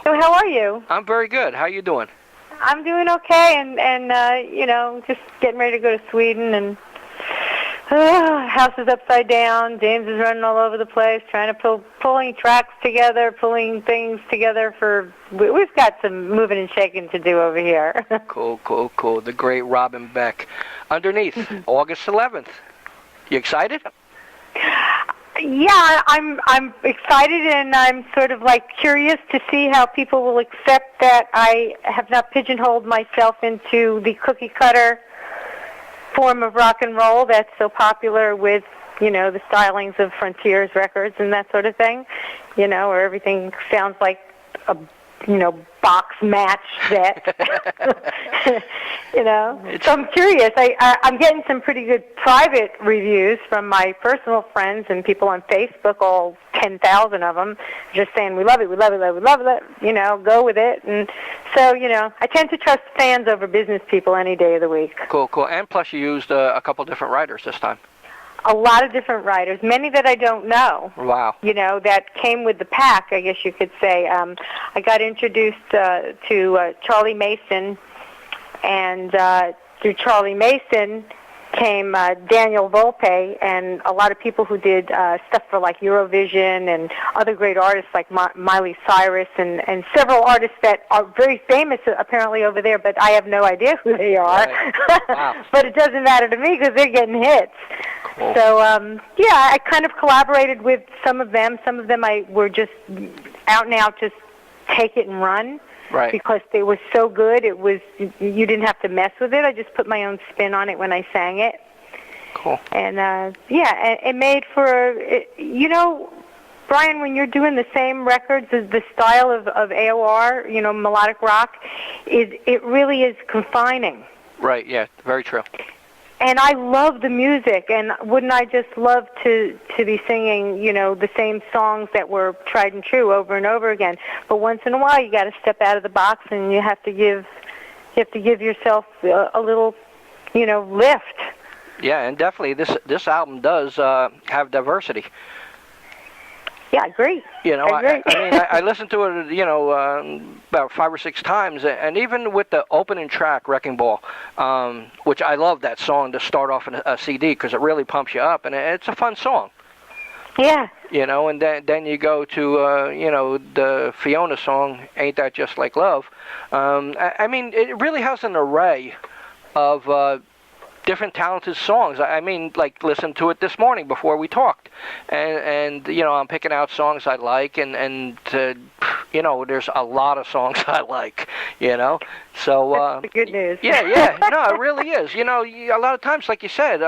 So how are you? I'm very good. How you doing? I'm doing okay, and you know, just getting ready to go to Sweden, and house is upside down. James is running all over the place, trying to pulling tracks together, pulling things together we've got some moving and shaking to do over here. Cool. The great Robin Beck. Underneath, August 11th. You excited? Yeah, I'm excited, and I'm sort of like curious to see how people will accept that I have not pigeonholed myself into the cookie cutter form of rock and roll that's so popular with, you know, the stylings of Frontiers records and that sort of thing, you know, where everything sounds like a, you know, box match set. You know, so I'm curious. I'm getting some pretty good private reviews from my personal friends and people on Facebook, all 10,000 of them, just saying we love it, we love it, we love it, you know, go with it. And so, you know, I tend to trust fans over business people any day of the week. Cool. And plus you used a couple different writers this time. A lot of different writers, many that I don't know. Wow. You know, that came with the pack, I guess you could say. I got introduced to Charlie Mason, and through Charlie Mason came Daniel Volpe, and a lot of people who did stuff for like Eurovision and other great artists like Miley Cyrus and several artists that are very famous apparently over there, but I have no idea who they are. Right. Wow. But it doesn't matter to me because they're getting hits. Cool. So, yeah, I kind of collaborated with some of them. Some of them were just out and out, just take it and run. Right. Because they were so good, you didn't have to mess with it. I just put my own spin on it when I sang it. Cool. And, yeah, it made for, you know, Brian, when you're doing the same records as the style of AOR, you know, melodic rock, it really is confining. Right, yeah, very true. And I love the music, and wouldn't I just love to be singing, you know, the same songs that were tried and true over and over again. But once in a while, you got to step out of the box, and you have to give yourself a little, you know, lift. Yeah, and definitely this album does have diversity. Yeah, I agree. You know, I agree. I mean, I listened to it, you know, about 5 or 6 times, and even with the opening track, Wrecking Ball, which I love that song to start off a CD because it really pumps you up, and it's a fun song. Yeah. You know, and then you go to, you know, the Fiona song, Ain't That Just Like Love. I mean, it really has an array of different talented songs. I mean, like, listened to it this morning before we talked, and you know, I'm picking out songs I like, and you know, there's a lot of songs I like, you know, so that's the good news. yeah, no, it really is. You know, a lot of times, like you said,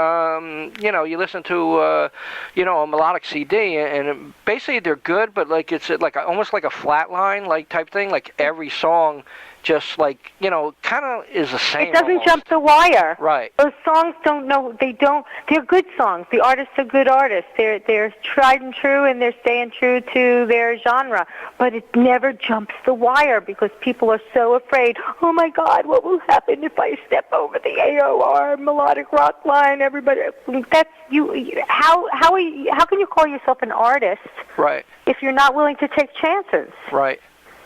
you know, you listen to you know, a melodic CD, and basically they're good, but like it's like almost like a flat line like type thing, like every song just like, you know, kind of is the same. It doesn't almost jump the wire. Right. Those songs they're good songs. The artists are good artists. They're tried and true, and they're staying true to their genre. But it never jumps the wire because people are so afraid, oh my God, what will happen if I step over the AOR melodic rock line? Everybody, that's you. How can you call yourself an artist? Right. If you're not willing to take chances? Right.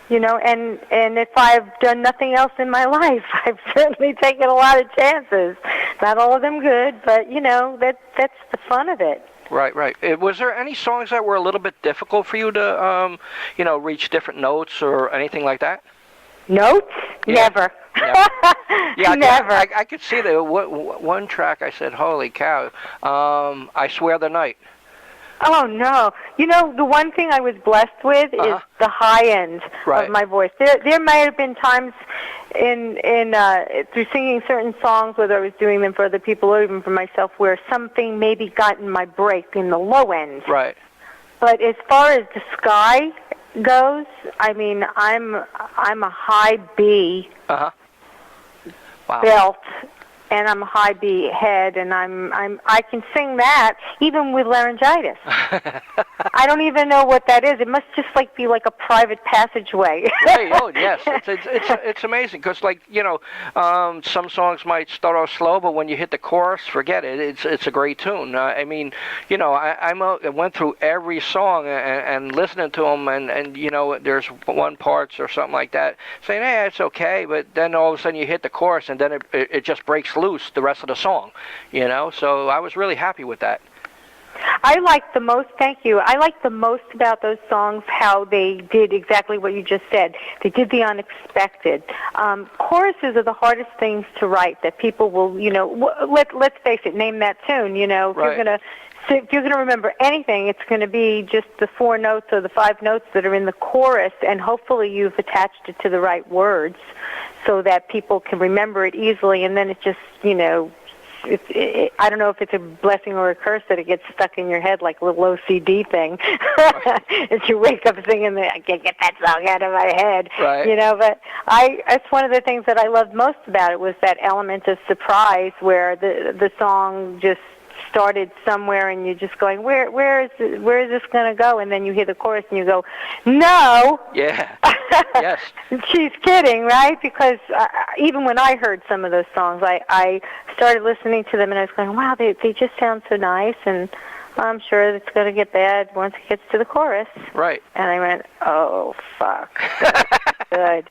You know, and if I've done nothing else in my life, I've certainly taken a lot of chances. Not all of them good, but, you know, that's the fun of it. Right. Was there any songs that were a little bit difficult for you to, you know, reach different notes or anything like that? Notes? Yeah. Never. Yeah, never. I could see that. One track I said, holy cow, I Swear the Night. Oh, no. You know, the one thing I was blessed with is the high end of my voice. There might have been times through singing certain songs, whether I was doing them for other people or even for myself, where something maybe got in my break in the low end. Right. But as far as the sky goes, I mean, I'm a high B belt. And I'm a high B head, and I can sing that even with laryngitis. I I don't even know what that is. It must just like be like a private passageway. Right. Oh, yes. It's amazing because, like, some songs might start off slow, but when you hit the chorus, forget it. It's a great tune. I mean, I went through every song and listening to them, and there's one parts or something like that saying, hey, it's okay, but then all of a sudden you hit the chorus, and then it just breaks loose the rest of the song. So I was really happy with that. I like the most, thank you, I like the most about those songs how they did exactly what you just said. They did the unexpected. Choruses are the hardest things to write that people will, let's face it, name that tune, if you're going to remember anything, it's going to be just the 4 notes or the 5 notes that are in the chorus, and hopefully you've attached it to the right words so that people can remember it easily, and then it just, I don't know if it's a blessing or a curse that it gets stuck in your head like a little OCD thing. As you wake up singing, I can't get that song out of my head. Right. But it's one of the things that I loved most about it was that element of surprise where the song just started somewhere and you're just going, where is this going to go? And then you hear the chorus and you go, no. Yeah. Yes. She's kidding, right? Because even when I heard some of those songs, I started listening to them and I was going, wow, they just sound so nice, and I'm sure it's going to get bad once it gets to the chorus. Right. And I went, oh, fuck. Good.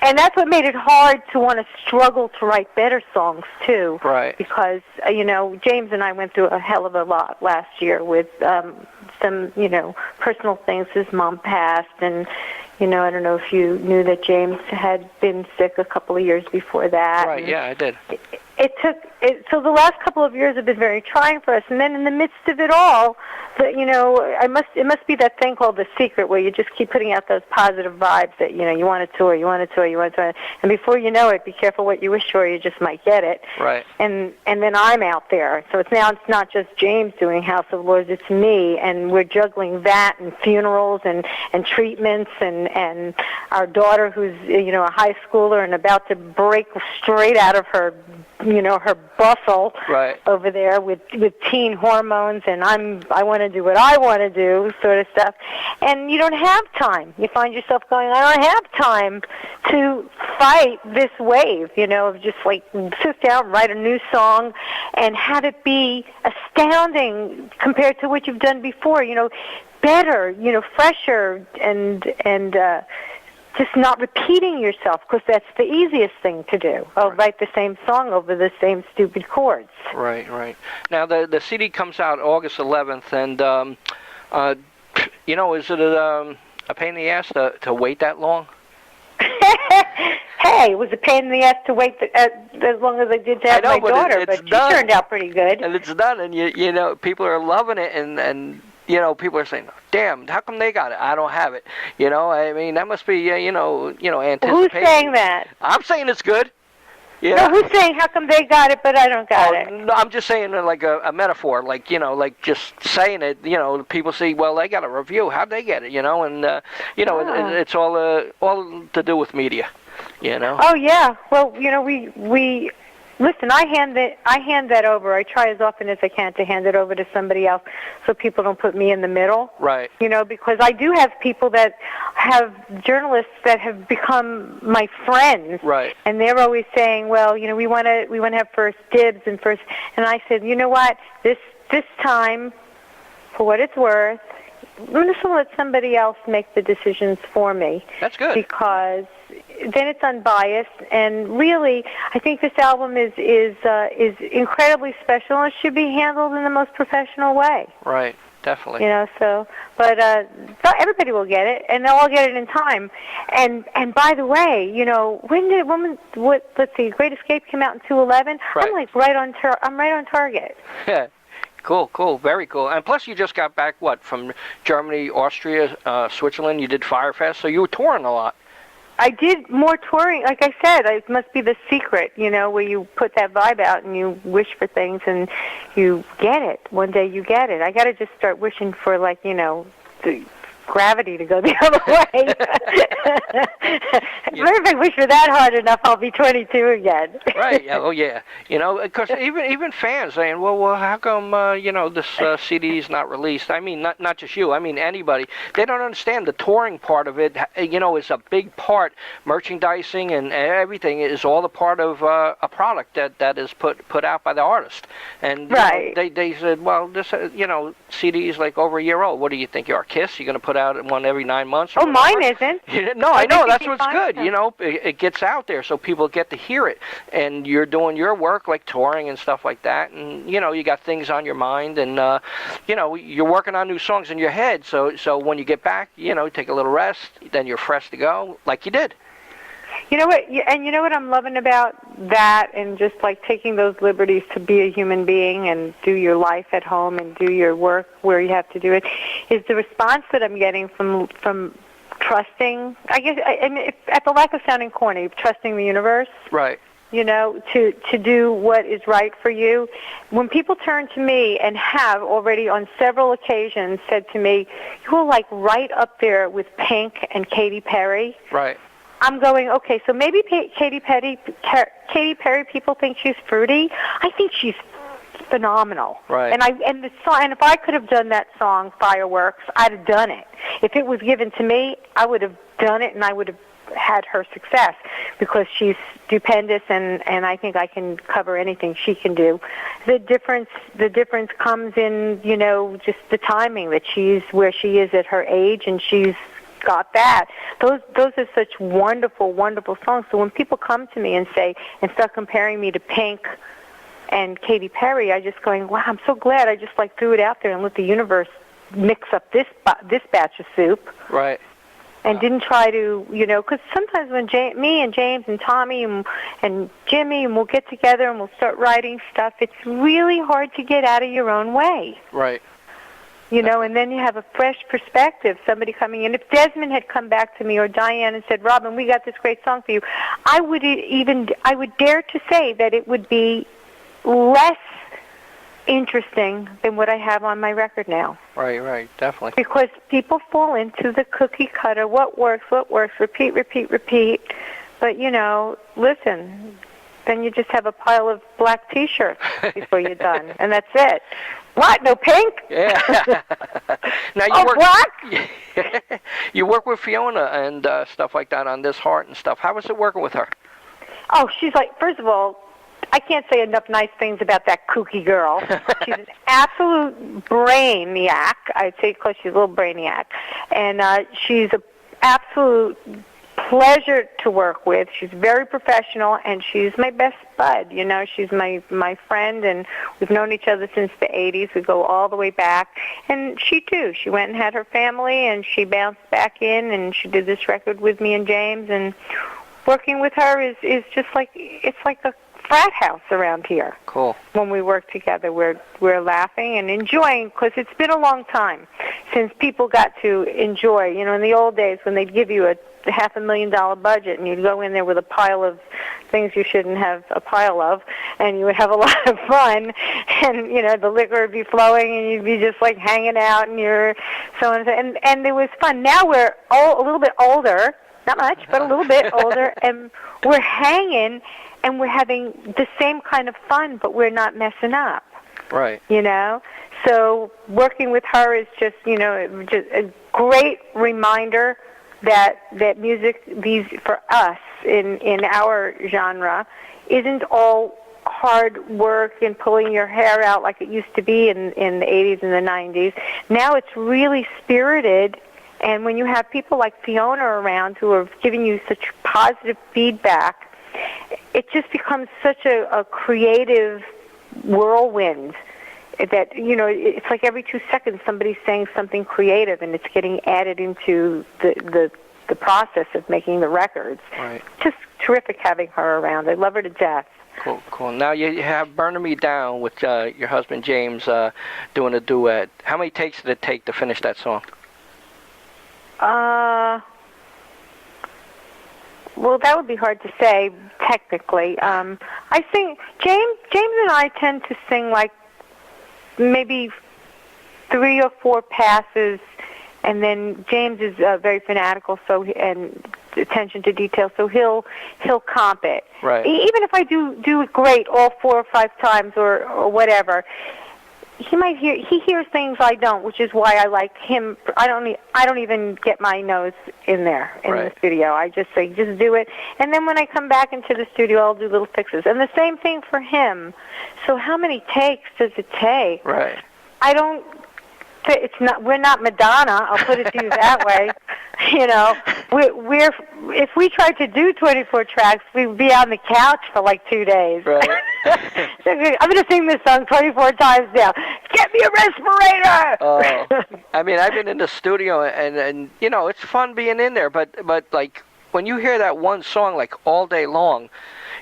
And that's what made it hard to want to struggle to write better songs, too. Right. Because, James and I went through a hell of a lot last year with some, personal things. His mom passed, and, I don't know if you knew that James had been sick a couple of years before that. Right, yeah, I did. So the last couple of years have been very trying for us, and then in the midst of it all, it must be that thing called The Secret where you just keep putting out those positive vibes that, you want to tour, and before you know it, be careful what you wish for, you just might get it. Right. And then I'm out there, so it's not just James doing House of Lords, it's me, and we're juggling that and funerals and treatments and our daughter who's, a high schooler and about to break straight out of her her bustle over there with teen hormones, and I want to do what I want to do, sort of stuff. And you don't have time. You find yourself going, I don't have time to fight this wave, of just like sit down, write a new song, and have it be astounding compared to what you've done before, better, fresher, and just not repeating yourself, because that's the easiest thing to do. Write the same song over the same stupid chords. Right. Now, the CD comes out August 11th, and, is it a pain in the ass to wait that long? Hey, it was a pain in the ass to wait as long as I did to have my daughter, but she turned out pretty good. And it's done, and, people are loving it, and people are saying, damn, how come they got it? I don't have it. I mean, that must be, anticipation. Who's saying that? I'm saying it's good. No, who's saying how come they got it, but I don't got it? No, I'm just saying like a metaphor, like, like just saying it, people say, well, they got a review. How'd they get it, and, it's all to do with media, Oh, yeah. Well, we listen, I hand that over. I try as often as I can to hand it over to somebody else so people don't put me in the middle. Right. Because I do have people that have journalists that have become my friends. Right. And they're always saying, well, we want to have first dibs and I said, you know what? This time, for what it's worth, I'm just going to let somebody else make the decisions for me. That's good. Because then it's unbiased, and really, I think this album is incredibly special, and it should be handled in the most professional way. Right, definitely. But everybody will get it, and they'll all get it in time. And by the way, let's see, Great Escape came out in 2011. Right. I'm like I'm right on target. Yeah. Cool, very cool. And plus, you just got back, from Germany, Austria, Switzerland. You did Firefest, so you were touring a lot. I did more touring. Like I said, it must be The Secret, where you put that vibe out and you wish for things and you get it. One day you get it. I got to just start wishing for, gravity to go the other way. If I wish for that hard enough, I'll be 22 again. Right. Oh, yeah. You know, because even fans saying, well, how come this CD is not released? I mean, not just you. I mean, anybody. They don't understand the touring part of it. Is a big part. Merchandising and everything is all a part of a product that is put out by the artist. And right. They said, well, this CD is like over a year old. What do you think you are, Kiss? You're going to put out one every 9 months? Oh, mine isn't. No, I know. That's what's good. It gets out there so people get to hear it. And you're doing your work like touring and stuff like that. And, you got things on your mind. And, you're working on new songs in your head. So when you get back, take a little rest. Then you're fresh to go like you did. You know what? And you know what I'm loving about that, and just like taking those liberties to be a human being and do your life at home and do your work where you have to do it, is the response that I'm getting from trusting. I guess at the lack of sounding corny, trusting the universe. Right. To do what is right for you. When people turn to me and have already on several occasions said to me, "You're like right up there with Pink and Katy Perry." Right. I'm going, okay, so maybe Katy Perry people think she's fruity. I think she's phenomenal. Right. And the song, and if I could have done that song, Fireworks, I'd have done it. If it was given to me, I would have done it, and I would have had her success because she's stupendous, and I think I can cover anything she can do. The difference comes in, just the timing, that she's where she is at her age, and she's got that. Those are such wonderful, wonderful songs. So when people come to me and say, and start comparing me to Pink and Katy Perry, I just going, wow, I'm so glad I just threw it out there and let the universe mix up this batch of soup. Right. And didn't try to, because sometimes when me and James and Tommy and Jimmy, and we'll get together and we'll start writing stuff, it's really hard to get out of your own way. Right. And then you have a fresh perspective, somebody coming in. If Desmond had come back to me or Diane and said, Robin, we got this great song for you, I would dare to say that it would be less interesting than what I have on my record now. Right, definitely. Because people fall into the cookie cutter, what works, repeat. But, listen, then you just have a pile of black T-shirts before you're done, and that's it. What? No Pink? Yeah. Now black? You work with Fiona and stuff like that on This Heart and stuff. How was it working with her? Oh, she's like, first of all, I can't say enough nice things about that kooky girl. She's an absolute brainiac. I'd say because she's a little brainiac. And she's an absolute pleasure to work with. She's very professional, and she's my best bud. She's my friend, and we've known each other since the 80s. We go all the way back. And she, too. She went and had her family, and she bounced back in, and she did this record with me and James. And working with her is just like, it's like a frat house around here. Cool. When we work together, we're laughing and enjoying, because it's been a long time since people got to enjoy. In the old days when they'd give you a $500,000 budget and you'd go in there with a pile of things you shouldn't have a pile of, and you would have a lot of fun, and the liquor would be flowing, and you'd be just like hanging out, and you're so and it was fun. Now we're a little bit older, not much, but a little bit older, and we're hanging. And we're having the same kind of fun, but we're not messing up. Right. So working with her is just, just a great reminder that music, for us in our genre, isn't all hard work and pulling your hair out like it used to be in the 80s and the 90s. Now it's really spirited. And when you have people like Fiona around who are giving you such positive feedback, it just becomes such a creative whirlwind that, it's like every 2 seconds somebody's saying something creative, and it's getting added into the process of making the records. Right. Just terrific having her around. I love her to death. Cool. Now you have Burning Me Down with your husband James doing a duet. How many takes did it take to finish that song? Well, that would be hard to say, technically. I sing, James and I tend to sing like maybe 3 or 4 passes And then James is very fanatical, and attention to detail, so he'll comp it. Right. Even if I do it great all 4 or 5 times or whatever, he hears things I don't, which is why I like him. I don't even get my nose in there in the studio. I just say, just do it. And then when I come back into the studio, I'll do little fixes. And the same thing for him. So how many takes does it take? Right. I don't. We're not Madonna. I'll put it to you that way. You know, we're if we tried to do 24 tracks, we'd be on the couch for like 2 days. Right. I'm going to sing this song 24 times now. Get me a respirator. Oh, I mean, I've been in the studio, and you know, it's fun being in there, but like when you hear that one song like all day long,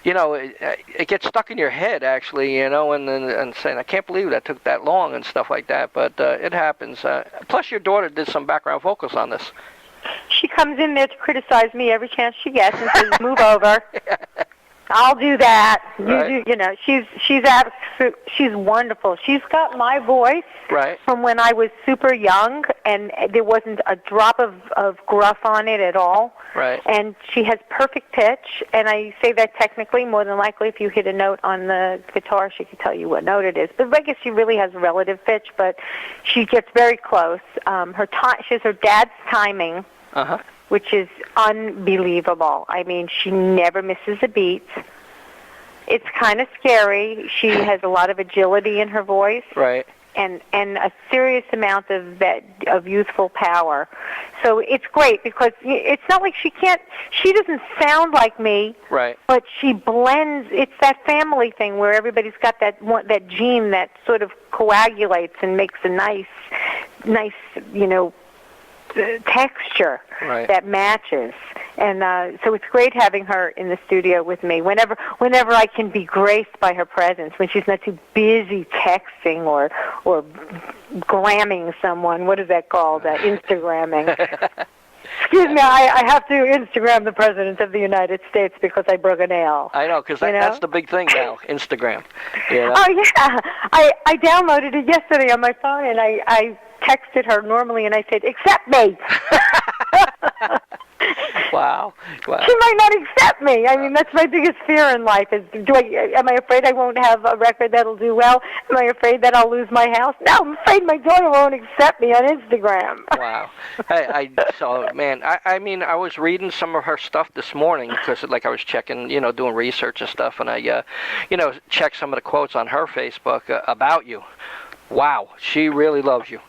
you know, it gets stuck in your head, actually, you know, and saying, I can't believe that took that long and stuff like that, but it happens. Plus, your daughter did some background vocals on this. She comes in there to criticize me every chance she gets and says, move over. I'll do that. You know, she's wonderful. She's got my voice from when I was super young, and there wasn't a drop of gruff on it at all. Right. And she has perfect pitch, and I say that technically. More than likely, if you hit a note on the guitar, she could tell you what note it is. But I guess she really has a relative pitch, but she gets very close. She has her dad's timing. Uh-huh. Which is unbelievable. I mean, she never misses a beat. It's kind of scary. She has a lot of agility in her voice. Right. And a serious amount of youthful power. So it's great because it's not like she doesn't sound like me. Right. But she blends. It's that family thing where everybody's got that gene that sort of coagulates and makes a nice, you know, texture that matches, and so it's great having her in the studio with me whenever I can be graced by her presence, when she's not too busy texting or gramming someone. What is that called? Instagramming. Excuse me, I have to Instagram the President of the United States because I broke a nail. I know, because that's the big thing now, Instagram. You know? Oh, yeah. I downloaded it yesterday on my phone, and I texted her normally, and I said, accept me. Wow. She might not accept me. I mean, that's my biggest fear in life is, am I afraid I won't have a record that'll do well? Am I afraid that I'll lose my house? No, I'm afraid my daughter won't accept me on Instagram. Wow. I mean, I was reading some of her stuff this morning because, like, I was checking, you know, doing research and stuff, and I, you know, checked some of the quotes on her Facebook about you. Wow, she really loves you.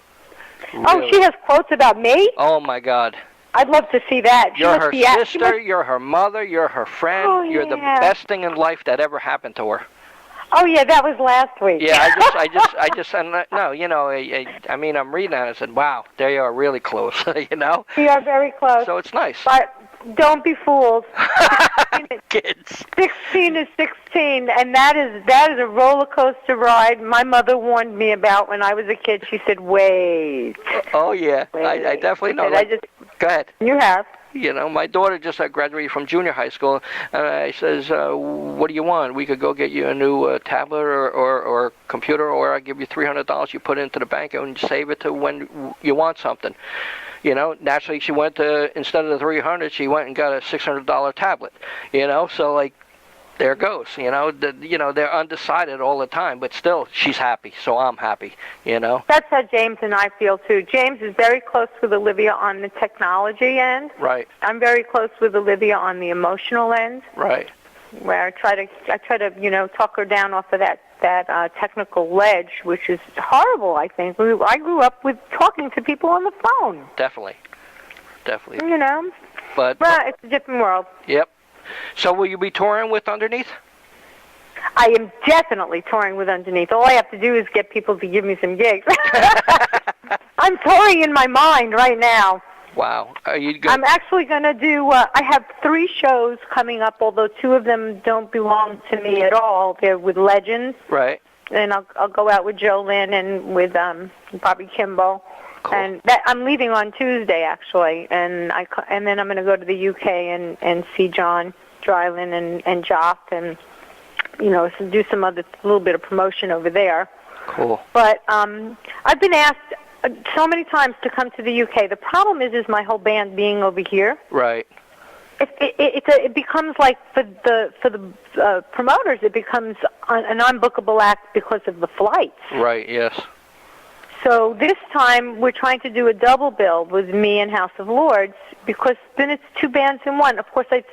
Really. Oh, she has quotes about me? Oh, my God. I'd love to see that. You're her sister, you're her mother, you're her friend, you're the best thing in life that ever happened to her. Oh, yeah, that was last week. Yeah, I just, no, you know, I mean, I'm reading that and I said, wow, they are really close, you know? We are very close. So it's nice. But don't be fooled. Kids. 16 is 16, and that is a roller coaster ride. My mother warned me about when I was a kid. She said, wait. Oh, yeah, I definitely know. Go ahead. You have. You know, my daughter just graduated from junior high school, and I says, what do you want? We could go get you a new tablet or computer, or I'll give you $300 you put into the bank and save it to when you want something. You know, naturally she went to, instead of the $300, she went and got a $600 tablet. You know, so like, there goes. You know, they're undecided all the time, but still, she's happy, so I'm happy. You know. That's how James and I feel too. James is very close with Olivia on the technology end. Right. I'm very close with Olivia on the emotional end. Right. Where I try to, you know, talk her down off of that technical ledge, which is horrible, I think. I grew up with talking to people on the phone. Definitely. You know? But it's a different world. Yep. So will you be touring with Underneath? I am definitely touring with Underneath. All I have to do is get people to give me some gigs. I'm touring in my mind right now. Wow. Are you good? I'm actually going to do, I have 3 shows coming up, although 2 of them don't belong to me at all. They're with legends. Right. And I'll go out with Joe Lynn and with Bobby Kimball. Cool. And I'm leaving on Tuesday, actually. And then I'm going to go to the UK and see John Dryland and Jock and, you know, do some other little bit of promotion over there. Cool. But I've been asked so many times to come to the UK. The problem is my whole band being over here. Right. It becomes like for the promoters, it becomes an unbookable act because of the flights. Right. Yes. So this time we're trying to do a double bill with me and House of Lords because then it's two bands in one. Of course, I'd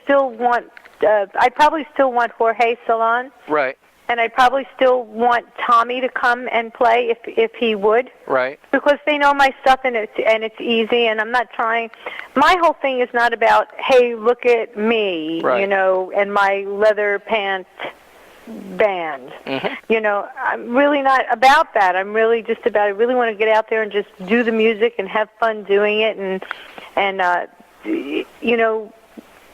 probably still want Jorge Salon. Right. And I'd probably still want Tommy to come and play if he would. Right. Because they know my stuff and it's easy, and I'm not trying. My whole thing is not about, hey, look at me, right. And my leather pants band. Mm-hmm. I'm really not about that. I'm really just about, I really want to get out there and just do the music and have fun doing it, and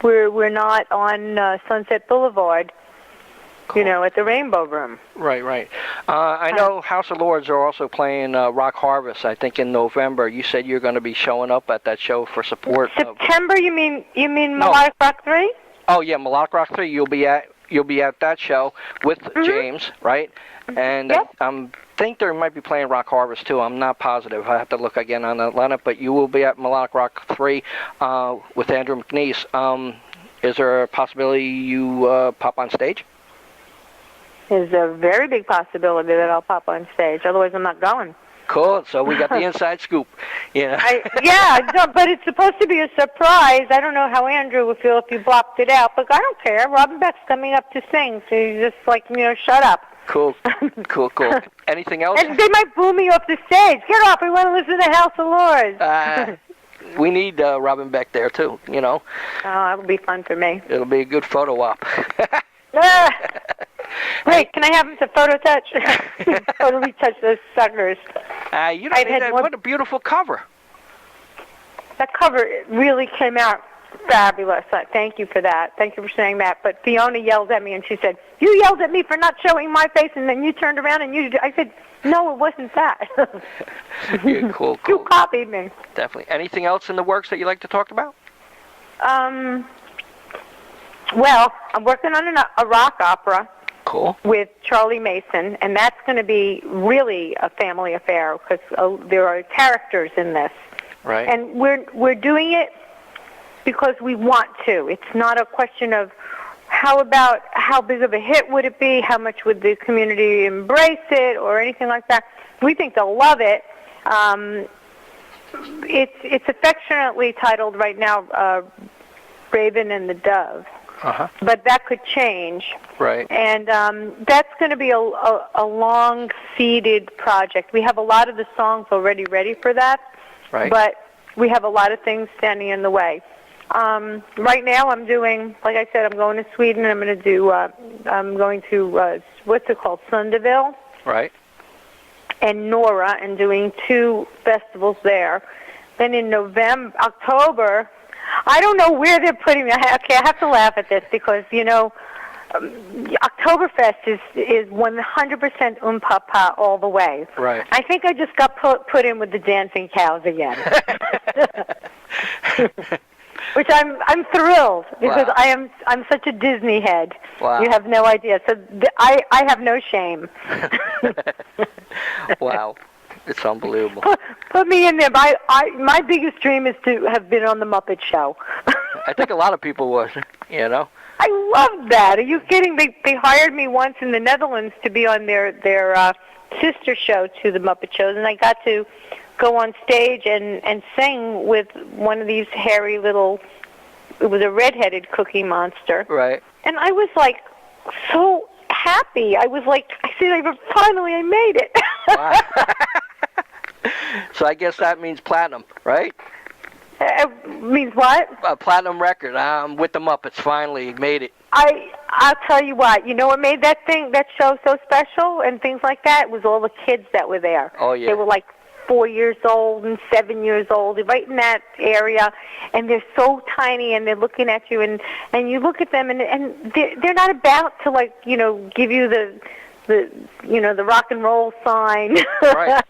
we're not on Sunset Boulevard. Cool. At the Rainbow Room. Right. I know House of Lords are also playing Rock Harvest, I think, in November. You said you're going to be showing up at that show for support. September? You mean Melodic Rock 3? Oh yeah, Melodic Rock 3. You'll be at that show with James, right? And yep. I think they might be playing Rock Harvest too. I'm not positive. I have to look again on the lineup. But you will be at Melodic Rock 3 with Andrew McNeese. Is there a possibility you pop on stage? There's a very big possibility that I'll pop on stage. Otherwise, I'm not going. Cool. So we got the inside scoop. But it's supposed to be a surprise. I don't know how Andrew would feel if you blocked it out, but I don't care. Robin Beck's coming up to sing, so you just shut up. Cool. Anything else? And they might boo me off the stage. Get off. We want to listen to House of Lords. We need Robin Beck there too. Oh, that'll be fun for me. It'll be a good photo op. Wait, can I have him to photo touch? Photo retouch those suckers. You don't need that. What a beautiful cover. That cover really came out fabulous. Thank you for that. Thank you for saying that. But Fiona yelled at me and she said, "You yelled at me for not showing my face, and then you turned around and you did." I said, "No, it wasn't that." Yeah, cool. You copied me. Definitely. Anything else in the works that you'd like to talk about? Well, I'm working on a rock opera. Cool. With Charlie Mason, and that's going to be really a family affair because there are characters in this. Right. And we're doing it because we want to. It's not a question of how big of a hit would it be, how much would the community embrace it, or anything like that. We think they'll love it. It's affectionately titled right now Raven and the Dove. Uh-huh. But that could change. Right. And that's going to be a long-seeded project. We have a lot of the songs already ready for that. Right. But we have a lot of things standing in the way. Right now I'm doing, like I said, I'm going to Sweden. I'm going to what's it called, Sundeville. Right. And Nora, and doing 2 festivals there. Then in October, I don't know where they're putting me. I have to laugh at this because, Oktoberfest is 100% papa all the way. Right. I think I just got put in with the dancing cows again. Which I'm thrilled because wow. I'm such a Disney head. Wow. You have no idea. So I have no shame. Wow. It's unbelievable. Put me in there. My biggest dream is to have been on the Muppet Show. I think a lot of people would, I love that. Are you kidding? They hired me once in the Netherlands to be on their sister show to the Muppet Shows, and I got to go on stage and sing with one of these hairy little, it was a red-headed cookie monster. Right. And I was like so happy. I was like, I said, finally I made it. Wow. So I guess that means platinum, right? Means what? A platinum record. With the Muppets, finally made it. I'll tell you what. You know what made that show so special and things like that? It was all the kids that were there. Oh yeah. They were like 4 years old and 7 years old, right in that area, and they're so tiny, and they're looking at you, and you look at them, and they're not about to give you the rock and roll sign. Right.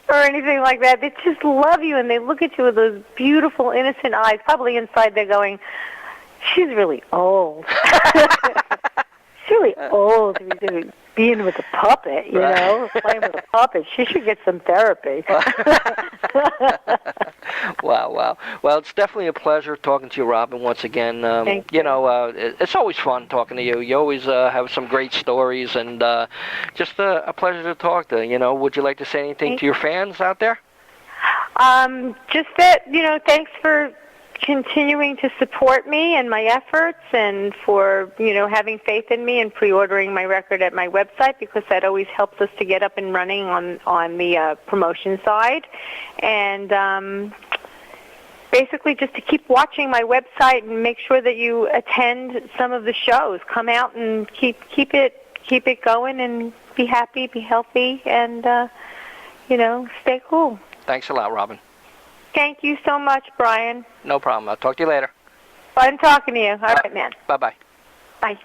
Or anything like that. They just love you, and they look at you with those beautiful, innocent eyes. Probably inside they're going, she's really old. She's really old to be being with a puppet, you know, playing with a puppet. She should get some therapy. Wow. Well, it's definitely a pleasure talking to you, Robin, once again. Thank you. It's always fun talking to you. You always have some great stories, and just a pleasure to talk to. Would you like to say anything to your fans out there? Just that, thanks for continuing to support me and my efforts, and for having faith in me and pre-ordering my record at my website, because that always helps us to get up and running on the promotion side. And basically just to keep watching my website and make sure that you attend some of the shows. Come out and keep it going, and be happy, be healthy, and stay cool. Thanks a lot, Robin. Thank you so much, Brian. No problem. I'll talk to you later. Fun talking to you. All right, man. Bye-bye. Bye.